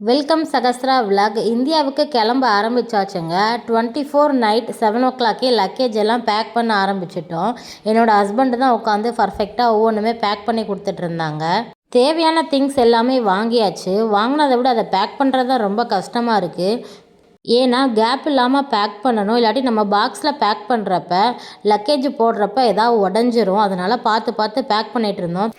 Welcome Sahasra vlog. இந்தியாவுக்கு கிளம்ப ஆரம்பிச்சாச்சுங்க. 24 night 7 o'clock luggage எல்லாம் பேக் பண்ண ஆரம்பிச்சிட்டோம். என்னோடய ஹஸ்பண்டு தான் உட்காந்து பர்ஃபெக்டாக ஒவ்வொன்றுமே பேக் பண்ணி கொடுத்துட்டு இருந்தாங்க. தேவையான திங்ஸ் எல்லாமே வாங்கியாச்சு. வாங்கினதை விட அதை பேக் பண்ணுறது தான் ரொம்ப கஷ்டமாக இருக்குது. ஏன்னா கேப் இல்லாமல் பேக் பண்ணணும். இல்லாட்டி நம்ம பாக்ஸில் பேக் பண்ணுறப்ப லக்கேஜ் போடுறப்ப ஏதாவது உடஞ்சிரும். அதனால் பார்த்து பார்த்து பேக் பண்ணிகிட்டு இருந்தோம்.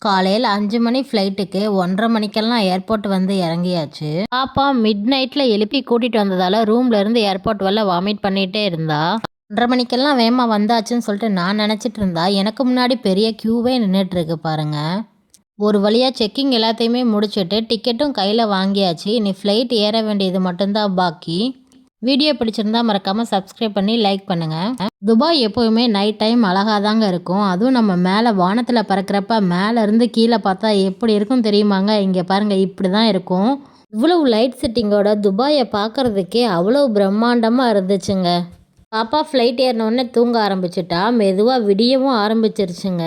காலையில் 5 மணி ஃப்ளைட்டுக்கு 1:30 மணிக்கெல்லாம் ஏர்போர்ட் வந்து இறங்கியாச்சு. பாப்பா மிட் நைட்டில் எழுப்பி கூட்டிகிட்டு வந்ததால் ரூம்ல இருந்து ஏர்போர்ட் வரல வாமிட் பண்ணிகிட்டே இருந்தா. 1:30 மணிக்கெல்லாம் வேகமாக வந்தாச்சுன்னு சொல்லிட்டு நான் நினச்சிட்டு இருந்தா. எனக்கு முன்னாடி பெரிய க்யூவே நின்றுட்டு இருக்கு பாருங்க. ஒரு வழியாக செக்கிங் எல்லாத்தையுமே முடிச்சுட்டு டிக்கெட்டும் கையில் வாங்கியாச்சு. இனி ஃப்ளைட் ஏற வேண்டியது மட்டும்தான் பாக்கி. வீடியோ பிடிச்சிருந்தா மறக்காமல் சப்ஸ்கிரைப் பண்ணி லைக் பண்ணுங்கள். துபாய் எப்போவுமே நைட் டைம் அழகாக தாங்க இருக்கும். அதுவும் நம்ம மேலே வானத்தில் பறக்கிறப்ப மேலேருந்து கீழே பார்த்தா எப்படி இருக்கும் தெரியுமாங்க. இங்கே பாருங்கள், இப்படி தான் இருக்கும். இவ்வளவு லைட் செட்டிங்கோட துபாயை பார்க்குறதுக்கே அவ்வளோ பிரம்மாண்டமாக இருந்துச்சுங்க. பாப்பா ஃப்ளைட் ஏறினோடனே தூங்க ஆரம்பிச்சிட்டா. மெதுவாக விடியவும் ஆரம்பிச்சிருச்சுங்க.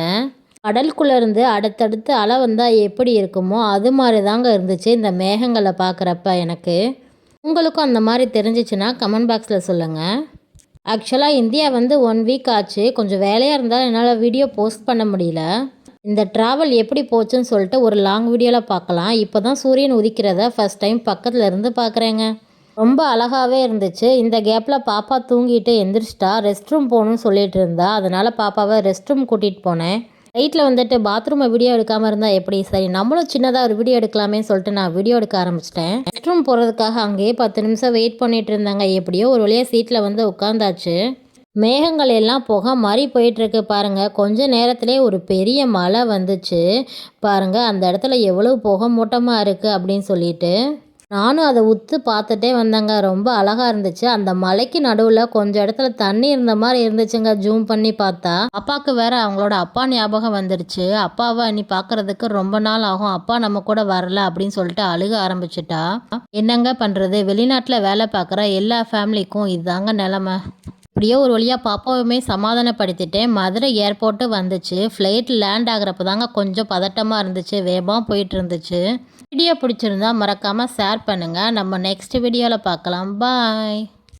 கடலுக்குள்ளே இருந்து அடுத்தடுத்து அலை வந்தால் எப்படி இருக்குமோ அது மாதிரி தாங்க இருந்துச்சு இந்த மேகங்களை பார்க்குறப்ப. எனக்கு உங்களுக்கும் அந்த மாதிரி தெரிஞ்சிச்சுன்னா கமெண்ட் பாக்ஸில் சொல்லுங்கள். ஆக்சுவலாக இந்தியா வந்து 1 வீக் ஆச்சு. கொஞ்சம் வேலையாக இருந்தால் என்னால் வீடியோ போஸ்ட் பண்ண முடியல. இந்த ட்ராவல் எப்படி போச்சுன்னு சொல்லிட்டு ஒரு லாங் வீடியோவில் பார்க்கலாம். இப்போ தான் சூரியன் உதிக்கிறத ஃபஸ்ட் டைம் பக்கத்தில் இருந்து பார்க்குறேங்க. ரொம்ப அழகாகவே இருந்துச்சு. இந்த கேப்பில் பாப்பா தூங்கிட்டு எந்திரிச்சிட்டா. ரெஸ்ட் ரூம் போகணுன்னு சொல்லிட்டு இருந்தா. அதனால் பாப்பாவை ரெஸ்ட் ரூம் கூட்டிகிட்டு போனேன். நைட்டில் வந்துட்டு பாத்ரூமை வீடியோ எடுக்காமல் இருந்தால் எப்படி? சரி, நம்மளும் சின்னதாக ஒரு வீடியோ எடுக்கலாமே சொல்லிட்டு நான் வீடியோ எடுக்க ஆரம்பிச்சிட்டேன். ரெஸ்ட் ரூம் போகிறதுக்காக அங்கேயே 10 நிமிஷம் வெயிட் பண்ணிட்டு இருந்தாங்க. எப்படியோ ஒரு வழியாக சீட்டில் வந்து உட்காந்தாச்சு. மேகங்கள் எல்லாம் புகை மாதிரி போயிட்டுருக்கு பாருங்கள். கொஞ்ச நேரத்திலே ஒரு பெரிய மழை வந்துச்சு பாருங்கள். அந்த இடத்துல எவ்வளோ புகை மூட்டமாக இருக்குது அப்படின்னு சொல்லிட்டு நானும் அதை உத்து பார்த்துட்டே வந்தேங்க. ரொம்ப அழகாக இருந்துச்சு. அந்த மலைக்கு நடுவில் கொஞ்சம் இடத்துல தண்ணி இருந்த மாதிரி இருந்துச்சுங்க. ஜூம் பண்ணி பார்த்தா அப்பாவுக்கு வேற அவங்களோட அப்பா ஞாபகம் வந்துடுச்சு. அப்பாவை நீ பார்க்கறதுக்கு ரொம்ப நாள் ஆகும், அப்பா நம்ம கூட வரல அப்படின்னு சொல்லிட்டு அழுக ஆரம்பிச்சிட்டா. என்னங்க பண்ணுறது, வெளிநாட்டில் வேலை பார்க்குற எல்லா ஃபேமிலிக்கும் இதுதாங்க நிலமை. இப்படியோ ஒரு வழியாக பாப்பாவுமே சமாதானப்படுத்திட்டேன். மதுரை ஏர்போர்ட்டு வந்துச்சு. ஃப்ளைட் லேண்ட் ஆகிறப்ப தாங்க கொஞ்சம் பதட்டமாக இருந்துச்சு. வேகமாக போயிட்டு இருந்துச்சு. வீடியோ பிடிச்சிருந்தா மறக்காமல் ஷேர் பண்ணுங்கள். நம்ம நெக்ஸ்ட் வீடியோவில் பார்க்கலாம். பாய்.